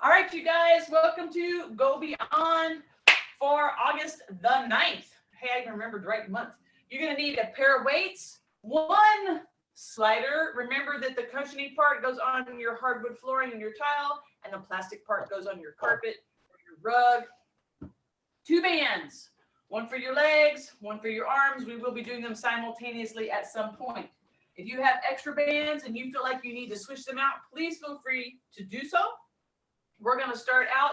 All right, you guys, welcome to Go Beyond for August the 9th. Hey, I even remembered the right month. You're going to need a pair of weights, one slider. Remember that the cushiony part goes on your hardwood flooring and your tile, and the plastic part goes on your carpet or your rug. Two bands, one for your legs, one for your arms. We will be doing them simultaneously at some point. If you have extra bands and you feel like you need to switch them out, please feel free to do so. We're going to start out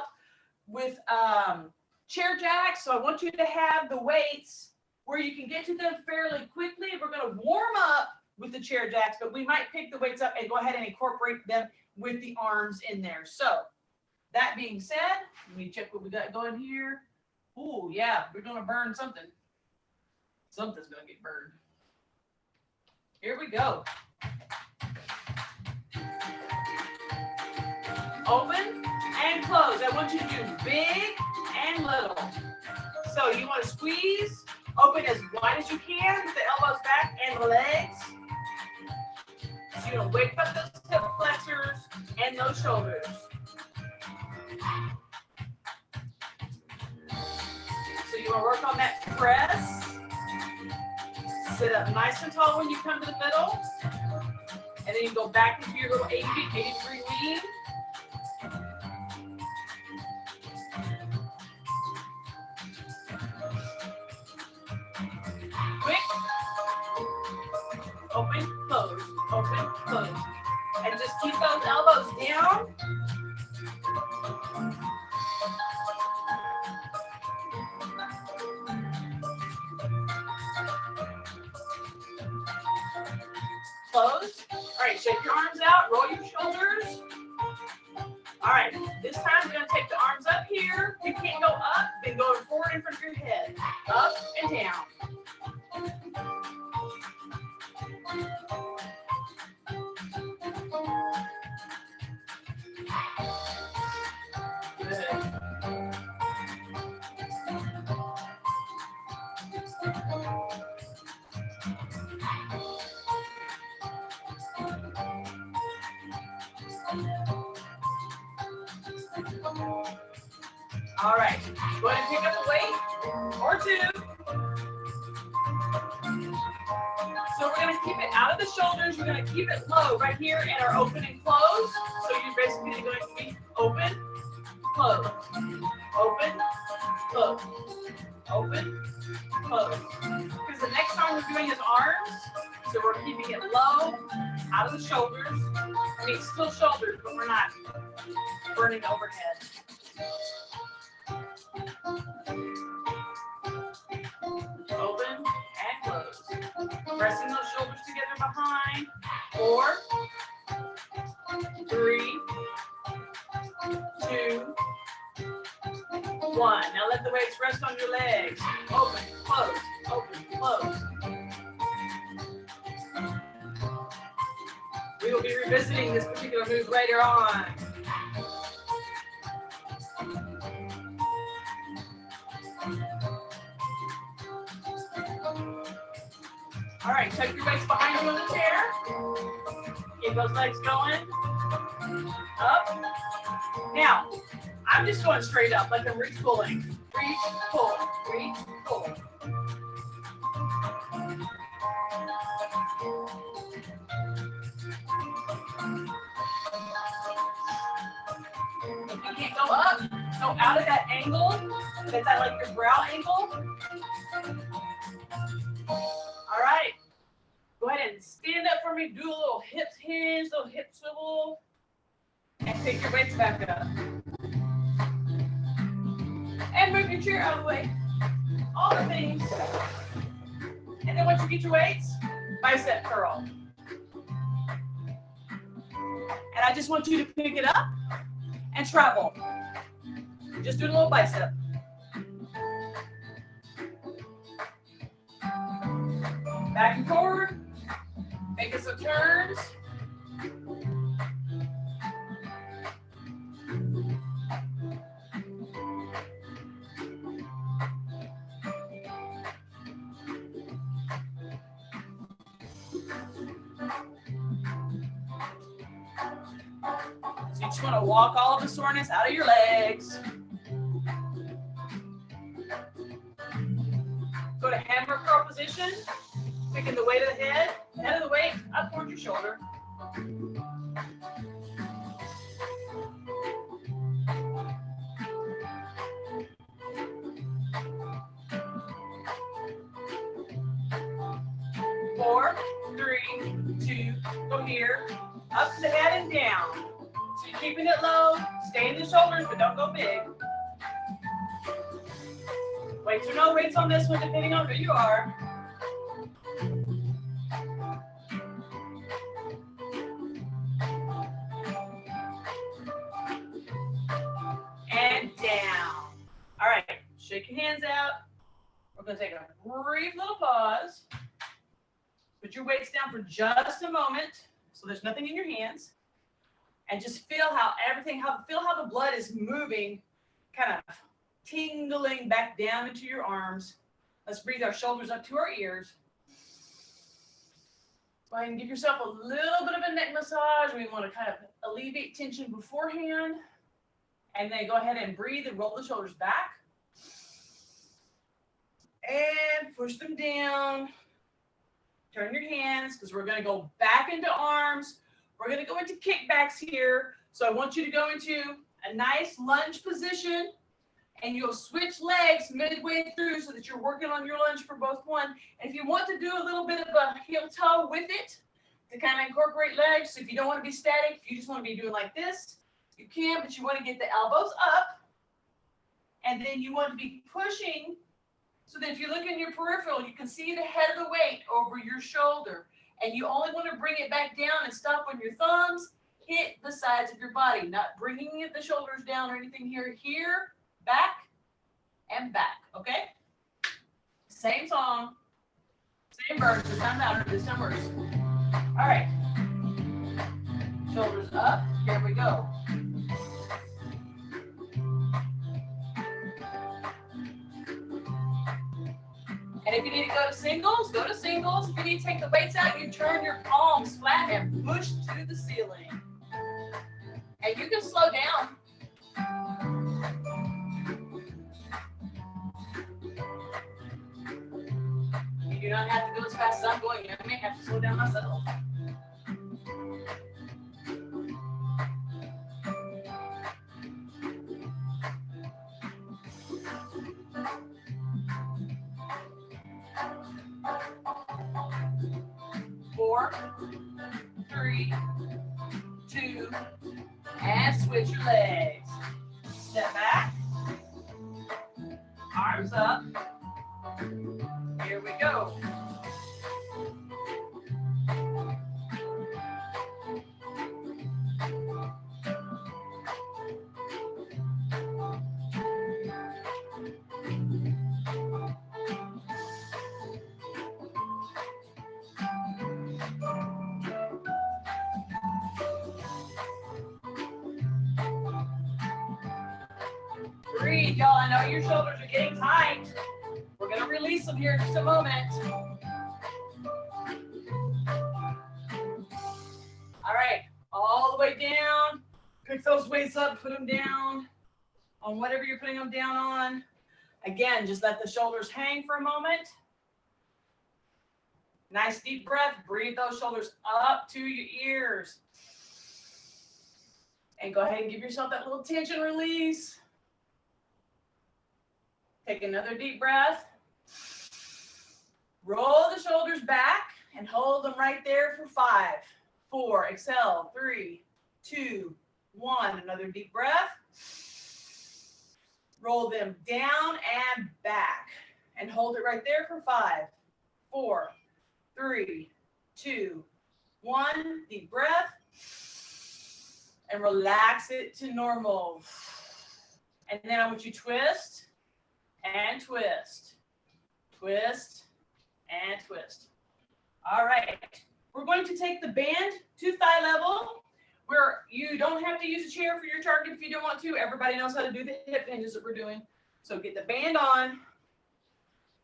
with chair jacks. So I want you to have the weights where you can get to them fairly quickly. We're going to warm up with the chair jacks, but we might pick the weights up and go ahead and incorporate them with the arms in there. So that being said, let me check what we got going here. Oh, yeah, we're going to burn something. Something's going to get burned. Here we go. Open and close. I want you to do big and little. So you want to squeeze, open as wide as you can with the elbows back and the legs. So you're going to wake up those hip flexors and those shoulders. So you want to work on that press. Sit up nice and tall when you come to the middle. And then you go back into your little 80 degree lean. Quick. Open, close, open, close. And just keep those elbows down. Close. All right, shake your arms out, roll your shoulders. All right, this time we're going to take the arms up here. If you can't go up, then go forward in front of your head. Up and down. Good. All right, go ahead and pick up a weight or two. So we're going to keep it out of the shoulders. We're going to keep it low right here in our open and close. So you're basically going to be open, close, open, close, open, close. Because the next one we're doing is arms. So we're keeping it low, out of the shoulders. I mean, still shoulders, but we're not burning overhead. Open and close. Pressing those shoulders together behind. 4, 3, 2, 1. Now let the weights rest on your legs. Open, close, open, close. We will be revisiting this particular move later on. All right, tuck your weights behind you on the chair. Keep those legs going. Up. Now, I'm just going straight up, like I'm reach pulling. Reach, pull, reach, pull. If you can't go up, go out of that angle. That's that like your brow angle. All right. Go ahead and stand up for me. Do a little hip hinge, little hip swivel. And take your weights back up. And move your chair out of the way. All the things. And then once you get your weights, bicep curl. And I just want you to pick it up and travel. Just do a little bicep. Back and forward. Making some turns. So you just want to walk all of the soreness out of your legs. Go to hammer curl position, picking the weight of the head of the weight up towards your shoulder. Four, three, two, go here, up to the head and down. So you're keeping it low, stay in the shoulders, but don't go big. Weights or no weights on this one, depending on who you are. And down. All right, shake your hands out. We're going to take a brief little pause. Put your weights down for just a moment, so there's nothing in your hands. And just feel how the blood is moving, kind of tingling back down into your arms. Let's breathe our shoulders up to our ears. Go ahead and give yourself a little bit of a neck massage. We want to kind of alleviate tension beforehand. And then go ahead and breathe and roll the shoulders back. And push them down. Turn your hands, because we're going to go back into arms. We're going to go into kickbacks here. So I want you to go into a nice lunge position. And you'll switch legs midway through so that you're working on your lunge for both one. And if you want to do a little bit of a heel toe with it to kind of incorporate legs, so if you don't want to be static, if you just want to be doing like this, you can, but you want to get the elbows up. And then you want to be pushing so that if you look in your peripheral, you can see the head of the weight over your shoulder. And you only want to bring it back down and stop when your thumbs hit the sides of your body, not bringing the shoulders down or anything here. Here, back, and back, okay? Same song, same verse, this time louder, this time worse. All right. Shoulders up, here we go. And if you need to go to singles, go to singles. If you need to take the weights out, you turn your palms flat and push to the ceiling. And you can slow down. You do not have to go as fast as I'm going. I may have to slow down myself. Four, three, two, and switch your legs. Step back. Arms up. Here we go. Breathe, y'all. I know your shoulders are getting tight. We're going to release them here in just a moment. All right, all the way down. Pick those weights up, put them down on whatever you're putting them down on. Again, just let the shoulders hang for a moment. Nice deep breath. Breathe those shoulders up to your ears. And go ahead and give yourself that little tension release. Take another deep breath. Roll the shoulders back and hold them right there for 5, 4, exhale, 3, 2, 1. Another deep breath. Roll them down and back and hold it right there for 5, 4, 3, 2, 1. Deep breath. And relax it to normal. And then I want you to twist. And twist, twist, and twist. All right, we're going to take the band to thigh level, where you don't have to use a chair for your target if you don't want to. Everybody knows how to do the hip hinges that we're doing. So get the band on,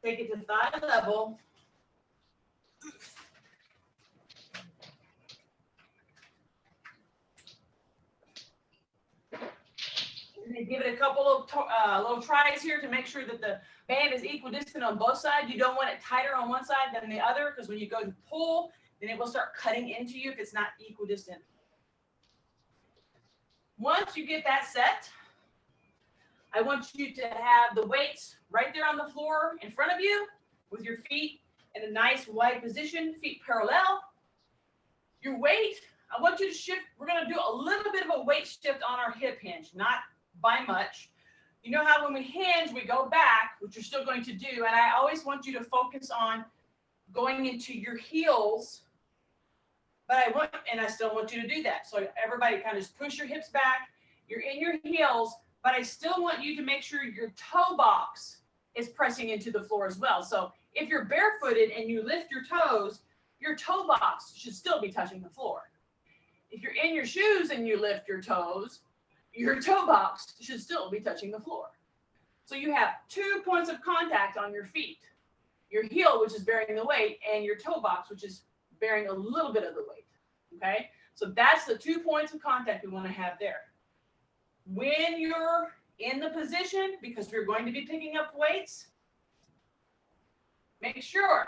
take it to thigh level. And then give it a couple of little tries here to make sure that the band is equidistant on both sides. You don't want it tighter on one side than the other, because when you go to pull, then it will start cutting into you if it's not equidistant. Once you get that set, I want you to have the weights right there on the floor in front of you with your feet in a nice wide position, feet parallel. Your weight, I want you to shift. We're going to do a little bit of a weight shift on our hip hinge, not by much. You know how when we hinge, we go back, which you're still going to do. And I always want you to focus on going into your heels. But I still want you to do that. So everybody kind of just push your hips back. You're in your heels, but I still want you to make sure your toe box is pressing into the floor as well. So if you're barefooted and you lift your toes, your toe box should still be touching the floor. If you're in your shoes and you lift your toes, your toe box should still be touching the floor. So you have 2 points of contact on your feet. Your heel, which is bearing the weight, and your toe box, which is bearing a little bit of the weight, okay? So that's the 2 points of contact we want to have there. When you're in the position, because you're going to be picking up weights, make sure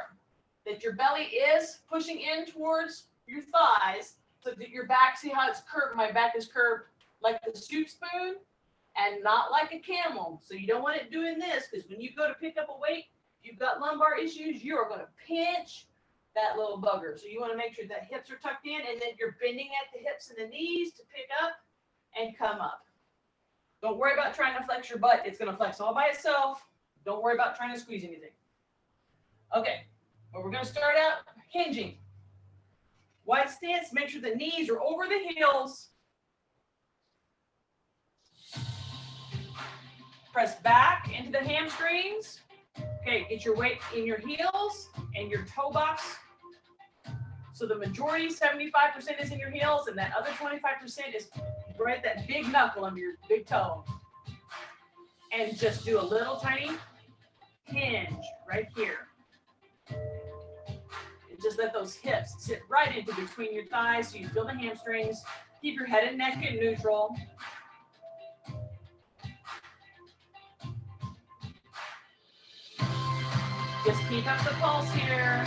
that your belly is pushing in towards your thighs so that your back, see how it's curved? My back is curved like a soup spoon and not like a camel. So you don't want it doing this, because when you go to pick up a weight, you've got lumbar issues, you are going to pinch that little bugger. So you want to make sure that hips are tucked in and then you're bending at the hips and the knees to pick up and come up. Don't worry about trying to flex your butt. It's going to flex all by itself. Don't worry about trying to squeeze anything. Okay, well, we're going to start out hinging. Wide stance, make sure the knees are over the heels. Press back into the hamstrings. Okay, get your weight in your heels and your toe box. So the majority, 75% is in your heels, and that other 25% is right that big knuckle under your big toe. And just do a little tiny hinge right here. And just let those hips sit right into between your thighs so you feel the hamstrings. Keep your head and neck in neutral. Just keep up the pulse here.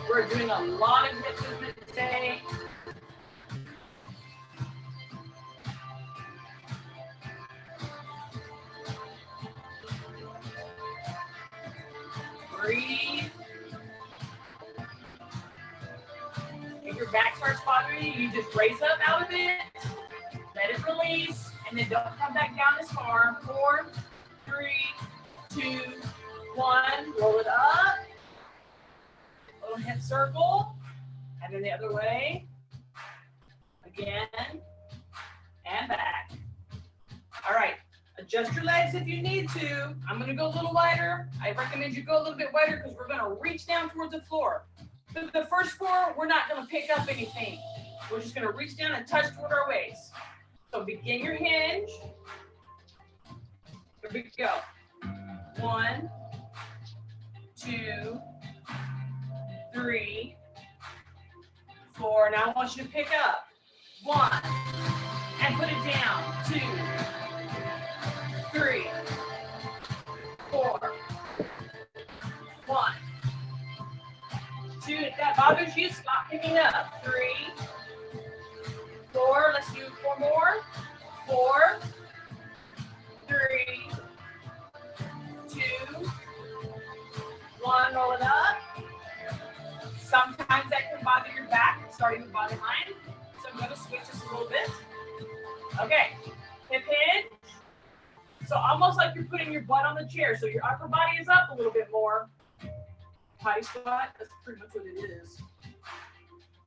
We're doing a lot of hip movement today. Breathe. If your back starts bothering you, you just raise up out of it, let it release, and then don't come back down as far. 4, 3, 2, 1. Roll it up. Little hip circle, and then the other way. Again, and back. All right. Adjust your legs if you need to. I'm going to go a little wider. I recommend you go a little bit wider because we're going to reach down towards the floor. For the first 4, we're not going to pick up anything. We're just going to reach down and touch toward our waist. So begin your hinge. Here we go. 1, 2, 3, 4. Now I want you to pick up. 1, and put it down. 2, 3, 4, 1, 2. If that bothers you, stop picking up. 3, 4. Let's do 4 more. 4, 3, 2, 1. Roll it up. Sometimes that can bother your back, starting with body line. So I'm going to switch this a little bit. Okay, hip hinge. So almost like you're putting your butt on the chair. So your upper body is up a little bit more. Potty squat, that's pretty much what it is.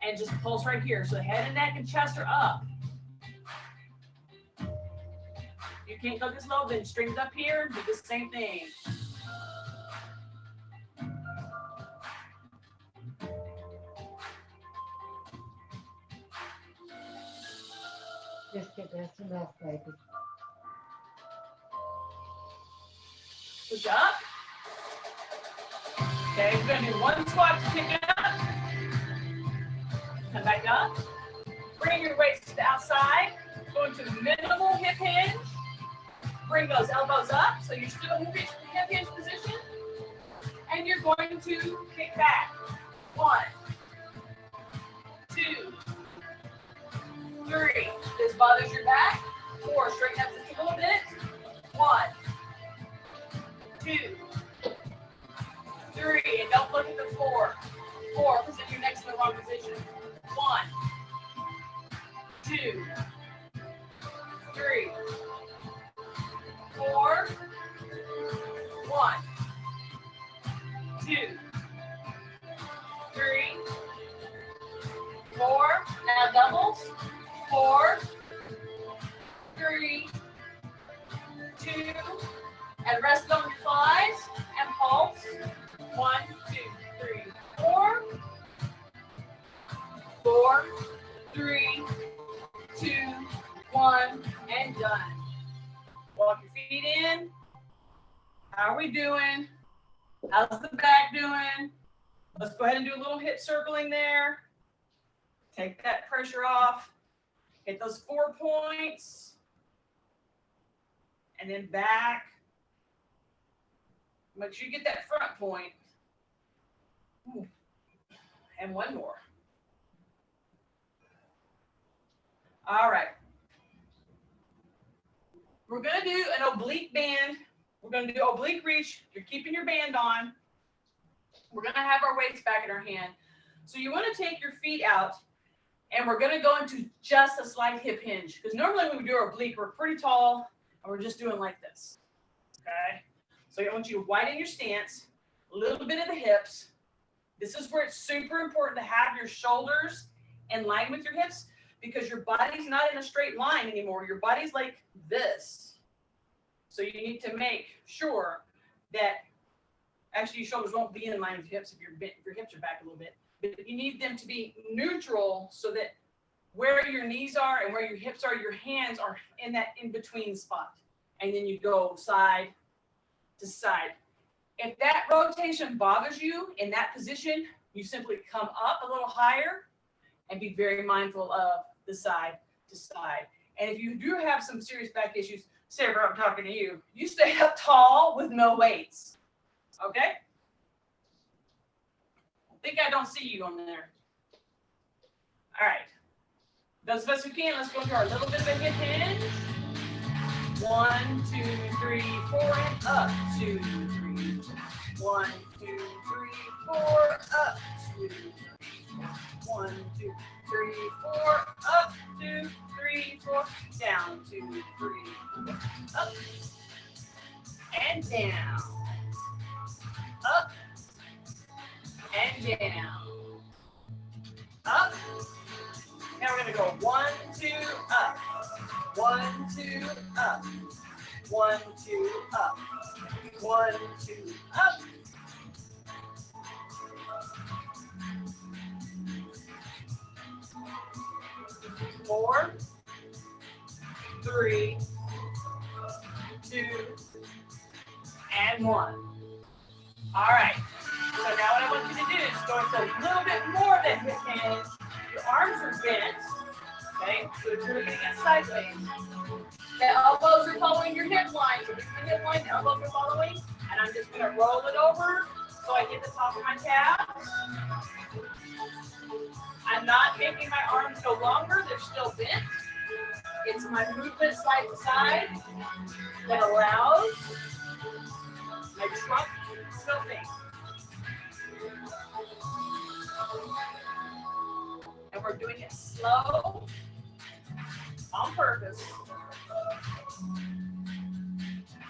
And just pulse right here. So head and neck and chest are up. You can't go this low, then strings up here, do the same thing. Just get that's enough, baby. Push up. Okay, we're going to do 1 squat to pick it up. Come back up. Bring your weights to the outside. Go into to minimal hip hinge. Bring those elbows up, so you're still in hip hinge position. And you're going to kick back. 1, 2, 3. This bothers your back. 4, straighten up just a little bit. 1, 2, 3, and don't look at the 4. 4, because then you're next in the wrong position. 1, 2, 3, 4, 1, 2, 3, 4. Now doubles. 4, 3, 2, and rest on your thighs and pulse. 1, 2, 3, 4. 4, 3, 2, 1, and done. Walk your feet in. How are we doing? How's the back doing? Let's go ahead and do a little hip circling there. Take that pressure off. Hit those 4 points. And then back. Make sure you get that front point. And one more. All right. We're going to do an oblique band. We're going to do oblique reach. You're keeping your band on. We're going to have our weights back in our hand. So you want to take your feet out, and we're going to go into just a slight hip hinge. Because normally when we do our oblique, we're pretty tall, and we're just doing like this. Okay? So I want you to widen your stance, a little bit of the hips. This is where it's super important to have your shoulders in line with your hips, because your body's not in a straight line anymore. Your body's like this. So you need to make sure that actually your shoulders won't be in line with your hips if your hips are back a little bit. But you need them to be neutral so that where your knees are and where your hips are, your hands are in that in-between spot. And then you go side to side. If that rotation bothers you in that position, you simply come up a little higher and be very mindful of the side to side. And if you do have some serious back issues, Sarah, I'm talking to you. You stay up tall with no weights. Okay? I think I don't see you on there. All right. Those of us who can, let's go into our little bit of a hip hinge. 1, 2, 3, 4, and up. 2, 3, 1, 2, 3, 4, up. 2, 3, 1, 2, 3, 4, up. 2, 3, 4, down. 2, 3, 4, up and down. Up and down. Up. Now we're going to go 1, 2, up. 1, 2, up. 1, 2, up. 1, 2, up. 4, 3, 2, and 1. All right. So now what I want you to do is go into a little bit more than hip hinge. Your arms are bent. Okay, so you're looking at sideways. The elbows are following your hip line. So the hip line, the elbows are following. And I'm just going to roll it over so I hit the top of my calves. I'm not making my arms go longer. They're still bent. It's my movement side to side that allows my trunk tilting. And we're doing it slow, on purpose.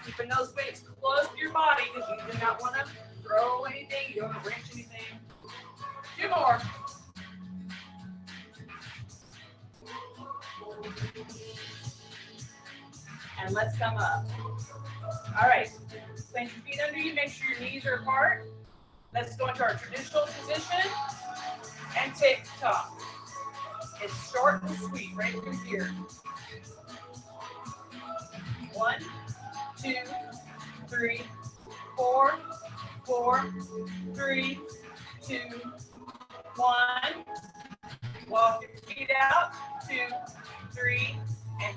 Keeping those weights close to your body because you do not want to throw anything, you don't want to wrench anything. 2 more. And let's come up. All right, plant your feet under you, make sure your knees are apart. Let's go into our traditional position and take the top. It's short and sweet right through here. 1, 2, 3, 4, 4, 3, 2, 1. Walk your feet out. 2, 3, and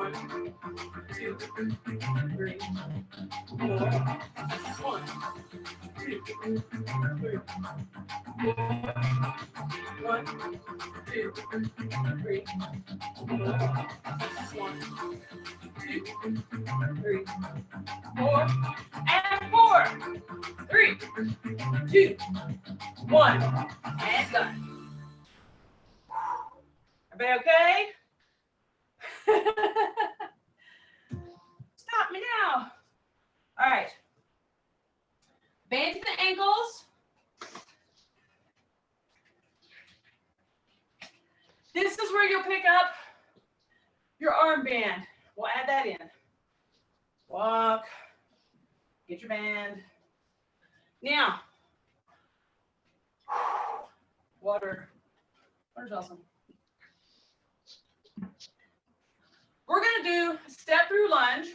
1, 2, 3, 4. 1, 2, 3, 4. 1, 2, 3, 4. 1, 2, 3, 4. And 4, 3, 2, 1. And done. Everybody okay? Stop me now. All right. Band to the ankles. This is where you'll pick up your armband. We'll add that in. Walk. Get your band. Now, water. Water's awesome. We're going to do step through lunge.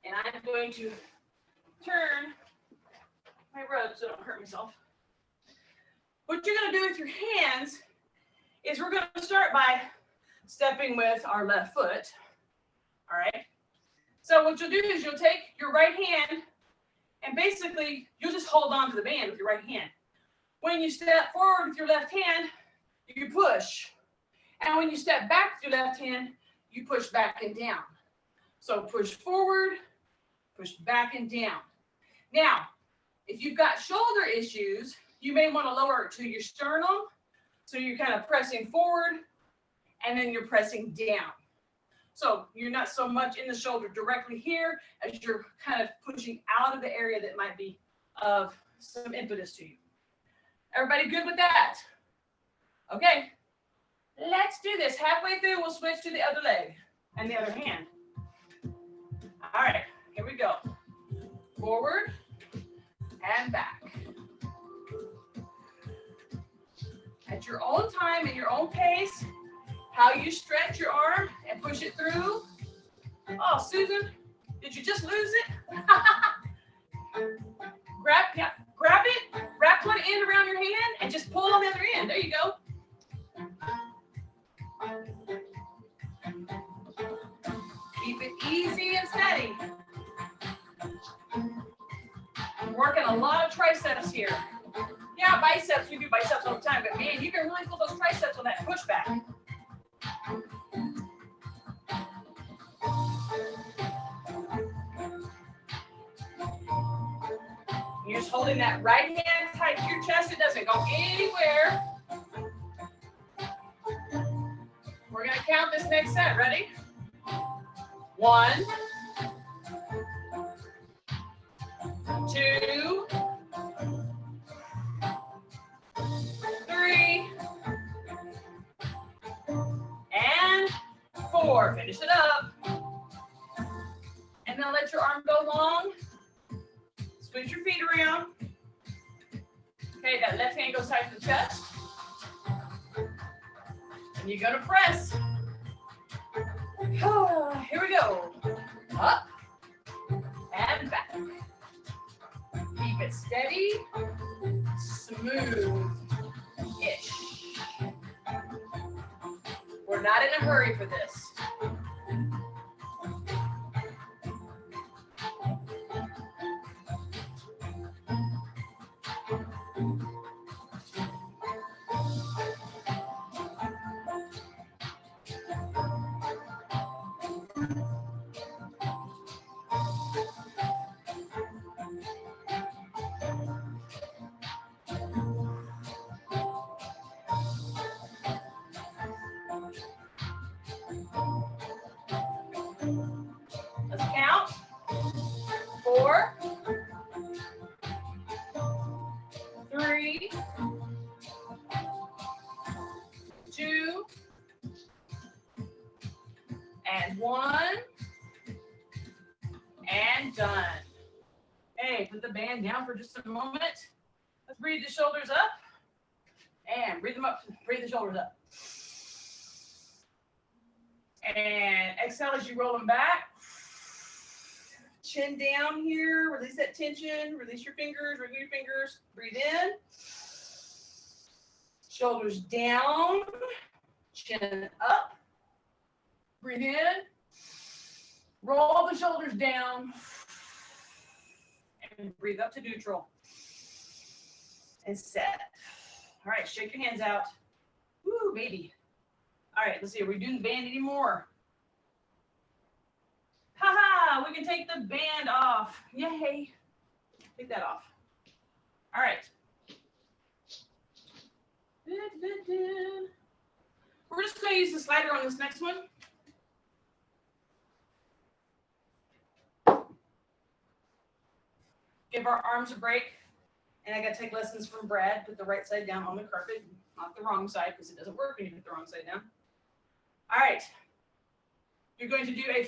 And I'm going to turn my rope so I don't hurt myself. What you're going to do with your hands is we're going to start by stepping with our left foot. All right. So what you'll do is you'll take your right hand and basically you'll just hold on to the band with your right hand. When you step forward with your left hand, you push. And when you step back with your left hand, you push back and down. So push forward, push back and down. Now, if you've got shoulder issues, you may want to lower it to your sternum. So you're kind of pressing forward and then you're pressing down. So you're not so much in the shoulder directly here as you're kind of pushing out of the area that might be of some impetus to you. Everybody good with that? Okay, let's do this. Halfway through, we'll switch to the other leg and the other hand. All right, here we go. Forward and back. At your own time and your own pace, how you stretch your arm and push it through. Oh, Susan, did you just lose it? Grab it, wrap one end around your hand, and just pull on the other end. There you go. Keep it easy and steady. I'm working a lot of triceps here. Yeah, biceps, we do biceps all the time, but man, you can really feel those triceps on that pushback. You're just holding that right hand tight to your chest. It doesn't go anywhere. We're going to count this next set. Ready? 1, 2, 3, and 4. Finish it up. And then let your arm go long. Squeeze your feet around. Okay, that left hand goes tight to the chest. And you're going to press. Here we go. Up and back. Keep it steady, smooth-ish. We're not in a hurry for this. Let's count. 4, 3, 2, and 1, and done. Hey, put the band down for just a moment. Let's breathe the shoulders up, and breathe them up. Breathe the shoulders up. And exhale as you roll them back. Chin down here, release that tension, release your fingers, wriggle your fingers, breathe in. Shoulders down, chin up. Breathe in. Roll the shoulders down. And breathe up to neutral. And set. All right, shake your hands out. Woo, baby. All right, let's see. Are we doing the band anymore? Ha-ha, we can take the band off. Yay. Take that off. All right. We're just going to use the slider on this next one. Give our arms a break. And I got to take lessons from Brad. Put the right side down on the carpet, not the wrong side, because it doesn't work when you put the wrong side down. All right. You're going to do a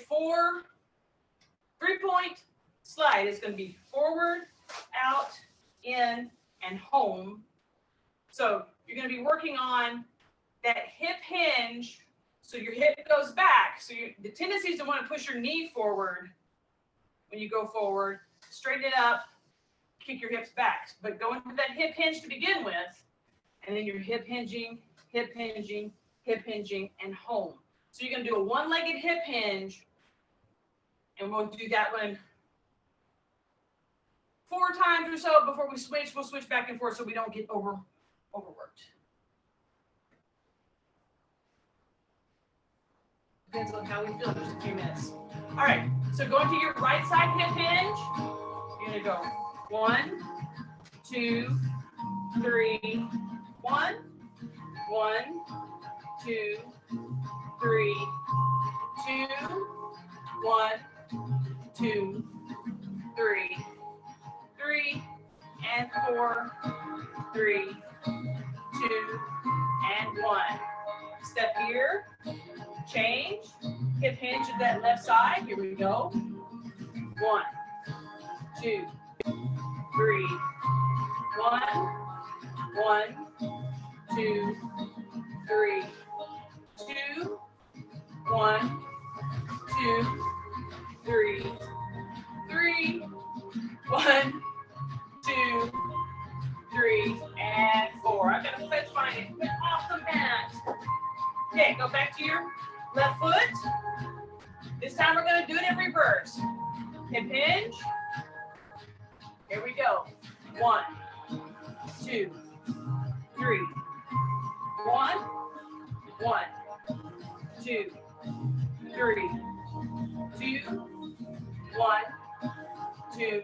3-point slide. It's going to be forward, out, in, and home. So you're going to be working on that hip hinge. So your hip goes back. So the tendency is to want to push your knee forward when you go forward. Straighten it up. Kick your hips back. But go into that hip hinge to begin with. And then you're hip hinging, and home. So you're going to do a one-legged hip hinge. And we'll do that one 4 times or so before we switch. We'll switch back and forth so we don't get overworked. Depends on how we feel in just a few minutes. All right, so go into your right side hip hinge. You're going to go 1, 2, 3, 1, 1, 2, 3, 2, 1, 2, 3, 3, and 4, 3, 2, and 1. Step here, change, hip hinge to that left side. Here we go. 1, 2, 3, 1, 1, 2, 3, 2, 1, 2, 3, 3, 1, 2, 3, and 4. I'm gonna switch my foot off the mat. Okay, go back to your left foot. This time we're gonna do it in reverse. Hip hinge. Here we go. 1, 2, 3. 1, 1, 2, 3, 2, 1, 2,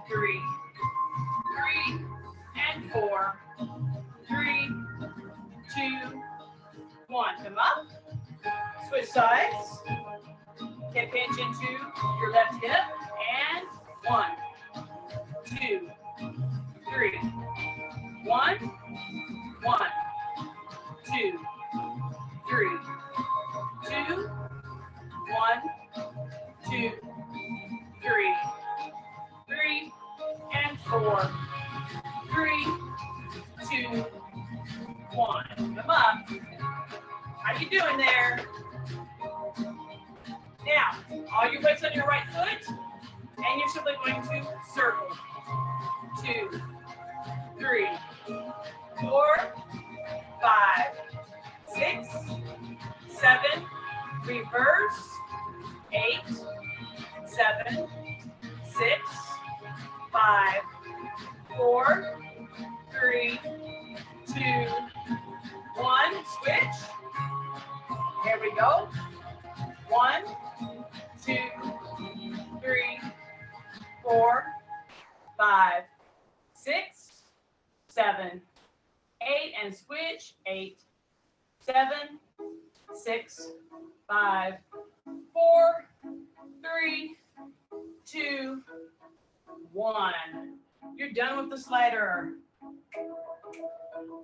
3, 3, and 4, 3, 2, 1. Come up. Switch sides. Hip hinge into your left hip. And 1, 2, 3. 1, 1, 2, 3, 2, 1, 2, 3, 3, and 4, 3, 2, 1. Come up. How you doing there? Now, all your weight's on your right foot, and you're simply going to circle. 2, 3, 4, 5, 6, 7, reverse, 8, 7, 6, 5, 4, 3, 2, 1, switch. Here we go. 1, 2, 3, 4, 5, 6, 7, 8, and switch. 8, 7, 6, 5, 4, 3, 2, 1. You're done with the slider.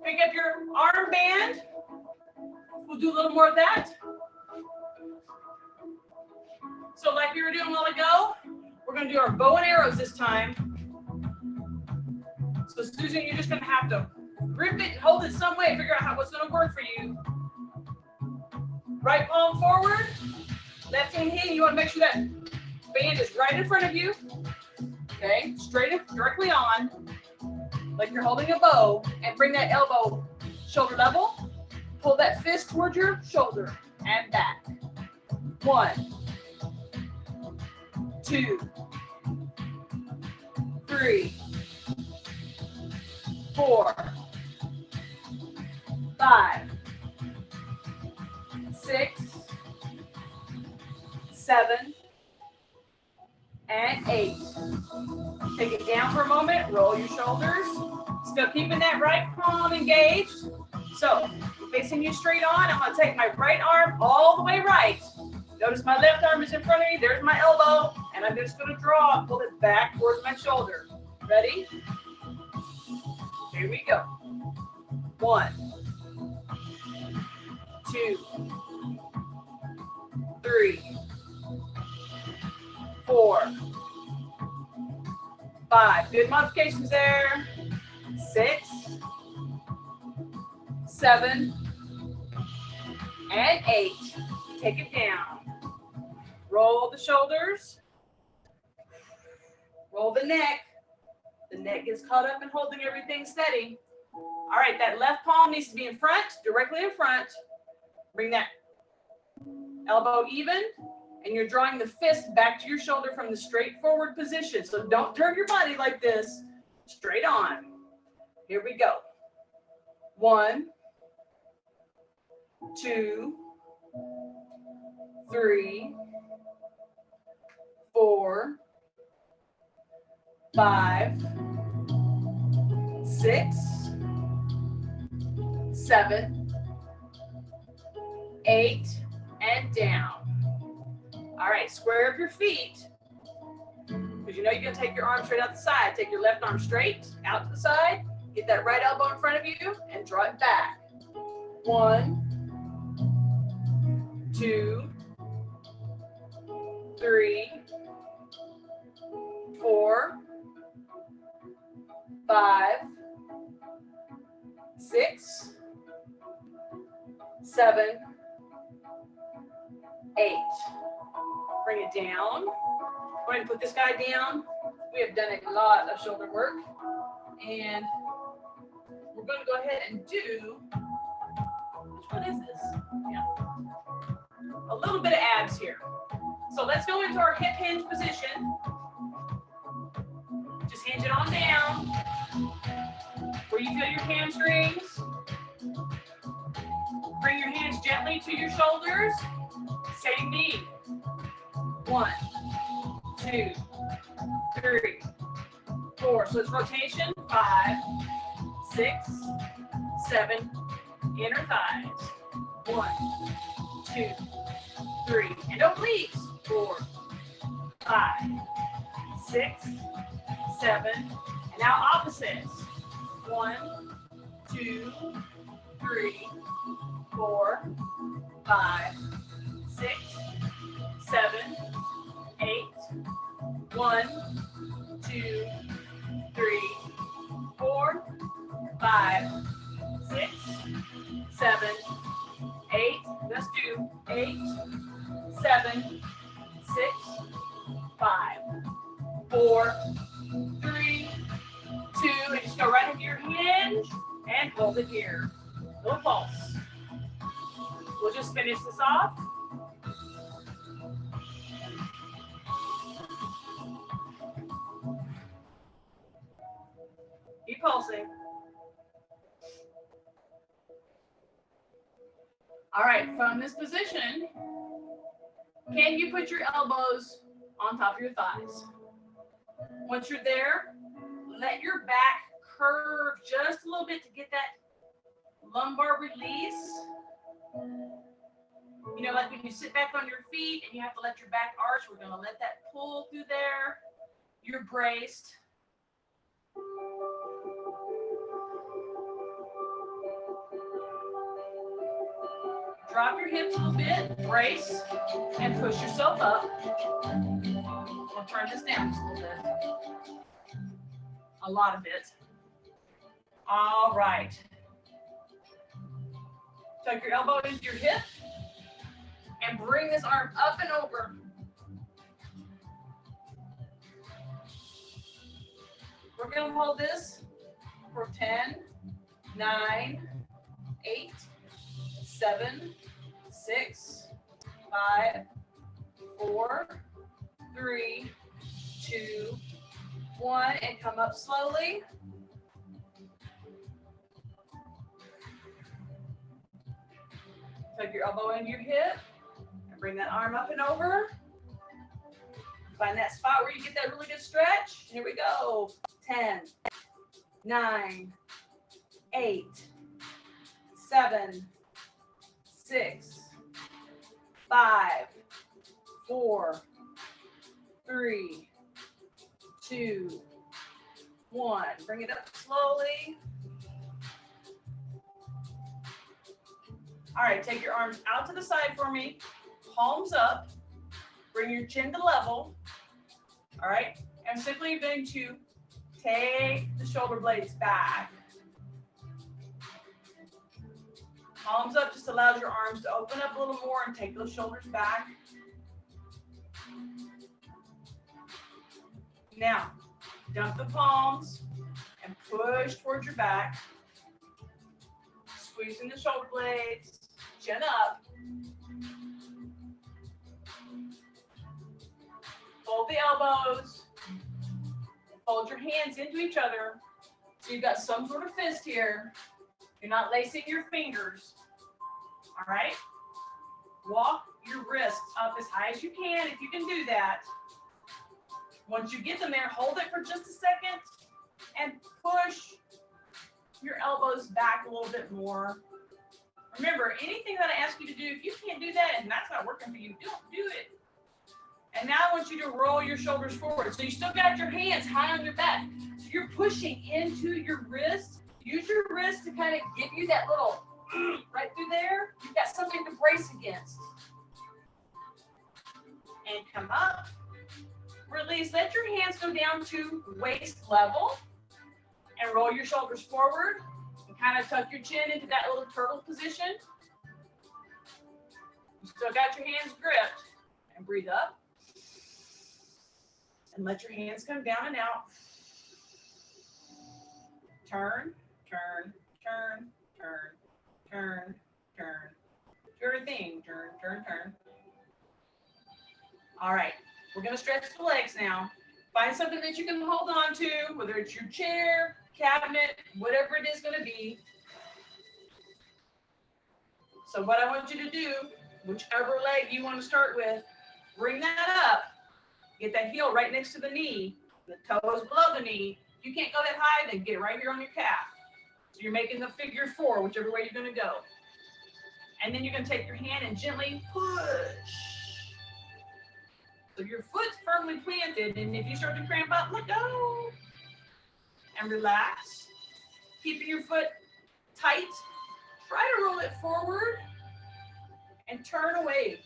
Pick up your arm band. We'll do a little more of that. So like we were doing a while ago, we're going to do our bow and arrows this time. So Susan, you're just going to have to grip it and hold it some way, figure out what's going to work for you. Right palm forward, left hand in. You want to make sure that band is right in front of you. Okay, straight up, directly on, like you're holding a bow, and bring that elbow shoulder level. Pull that fist towards your shoulder and back. 1, 2, 3, 4, 5, 6, 7, and 8. Take it down for a moment, roll your shoulders. Still keeping that right palm engaged. So, facing you straight on, I'm gonna take my right arm all the way right. Notice my left arm is in front of me, there's my elbow, and I'm just gonna draw and pull it back towards my shoulder. Ready? Here we go. 1, 2, 3, 4, 5. Good modifications there. 6, 7, and 8. Take it down. Roll the shoulders. Roll the neck. The neck gets caught up in holding everything steady. All right, that left palm needs to be in front, directly in front. Bring that elbow even, and you're drawing the fist back to your shoulder from the straight forward position. So don't turn your body like this. Straight on. Here we go. 1, 2, 3, 4, 5, 6, 7, 8, and down. All right, square up your feet. Because you know you're going to take your arm straight out the side. Take your left arm straight out to the side. Get that right elbow in front of you and draw it back. 1, 2, 3, 4, 5, 6, 7, 8. Bring it down. Go ahead and put this guy down. We have done a lot of shoulder work. And we're going to go ahead and do, which one is this? Yeah. A little bit of abs here. So let's go into our hip hinge position. Just hinge it on down. Where you feel your hamstrings. Bring your hands gently to your shoulders. Same knee. 1, 2, 3, 4. So it's rotation. 5, 6, 7. Inner thighs. 1, 2, 3. And obliques. 4, 5, 6, 7. And now opposites. 1, 2, 3, 4, 5, 6, 7, 8. 1, 2, 3, 4, 5, 6, 7, 8. Let's do 8, 7, 6, 5, 4, 3, 2. And just go right into your hinge and hold it here. No pulse. We'll just finish this off. Keep pulsing. All right, from this position, can you put your elbows on top of your thighs? Once you're there, let your back curve just a little bit to get that lumbar release. You know, like when you sit back on your feet and you have to let your back arch, we're going to let that pull through there. You're braced. Drop your hips a little bit, brace, and push yourself up. We'll turn this down just a little bit. A lot of it. All right. Tuck your elbow into your hip and bring this arm up and over. We're going to hold this for 10, 9, 8, 7, 6, 5, 4, 3, 2, 1, and come up slowly. Tuck your elbow into your hip and bring that arm up and over. Find that spot where you get that really good stretch. Here we go. 10, 9, 8, 7, 6, 5, 4, 3, 2, 1. Bring it up slowly. All right, take your arms out to the side for me. Palms up. Bring your chin to level. All right, and simply you're going to take the shoulder blades back. Palms up just allows your arms to open up a little more and take those shoulders back. Now, dump the palms and push towards your back. Squeezing the shoulder blades, chin up. Fold the elbows. Fold your hands into each other. So you've got some sort of fist here. You're not lacing your fingers. All right? Walk your wrists up as high as you can if you can do that. Once you get them there, hold it for just a second and push your elbows back a little bit more. Remember, anything that I ask you to do, if you can't do that and that's not working for you, don't do it. And now I want you to roll your shoulders forward. So you still got your hands high on your back. So you're pushing into your wrist. Use your wrist to kind of give you that little right through there. You've got something to brace against. And come up. Release. Let your hands go down to waist level. And roll your shoulders forward. And kind of tuck your chin into that little turtle position. You still got your hands gripped. And breathe up. And let your hands come down and out. Turn, turn, turn, turn, turn, turn. Do your thing. Turn, turn, turn. All right. We're going to stretch the legs now. Find something that you can hold on to, whether it's your chair, cabinet, whatever it is going to be. So what I want you to do, whichever leg you want to start with, bring that up. Get that heel right next to the knee, the toes below the knee. If you can't go that high, then get right here on your calf. So you're making the figure 4, whichever way you're going to go. And then you're going to take your hand and gently push. So your foot's firmly planted, and if you start to cramp up, let go. And relax. Keeping your foot tight. Try to roll it forward and turn away.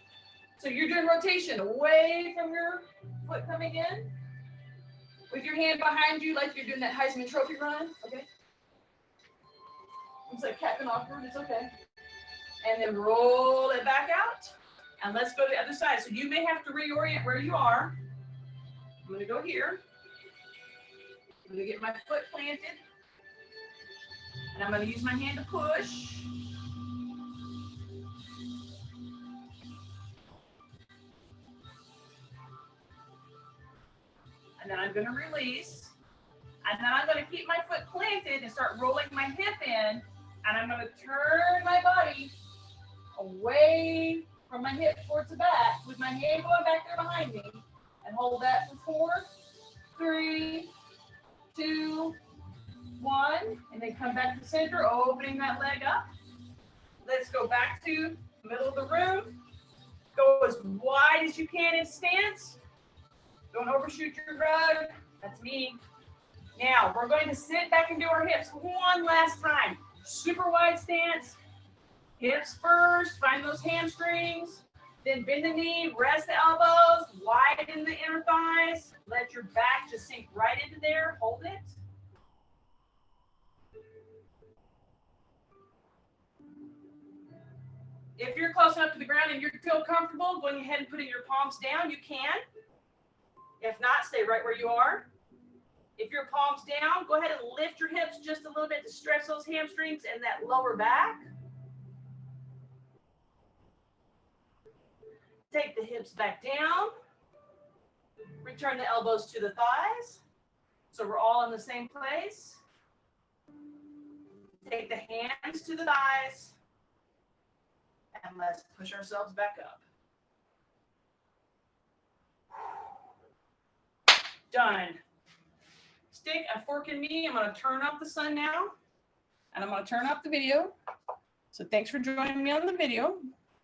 So you're doing rotation away from your foot coming in. With your hand behind you like you're doing that Heisman Trophy run. Okay. It's like Captain Awkward. It's okay. And then roll it back out. And let's go to the other side. So you may have to reorient where you are. I'm going to go here. I'm going to get my foot planted. And I'm going to use my hand to push. And then I'm going to release. And then I'm going to keep my foot planted and start rolling my hip in. And I'm going to turn my body away from my hip towards the back with my hand going back there behind me. And hold that for 4, 3, 2, 1. And then come back to center, opening that leg up. Let's go back to the middle of the room. Go as wide as you can in stance. Don't overshoot your rug. That's me. Now, we're going to sit back and do our hips one last time. Super wide stance. Hips first. Find those hamstrings. Then bend the knee. Rest the elbows. Widen the inner thighs. Let your back just sink right into there. Hold it. If you're close enough to the ground and you feel comfortable going ahead and putting your palms down, you can. If not, stay right where you are. If your palms down, go ahead and lift your hips just a little bit to stretch those hamstrings and that lower back. Take the hips back down. Return the elbows to the thighs. So we're all in the same place. Take the hands to the thighs. And let's push ourselves back up. Done. Stick a fork in me. I'm going to turn off the sun now. And I'm going to turn off the video. So thanks for joining me on the video.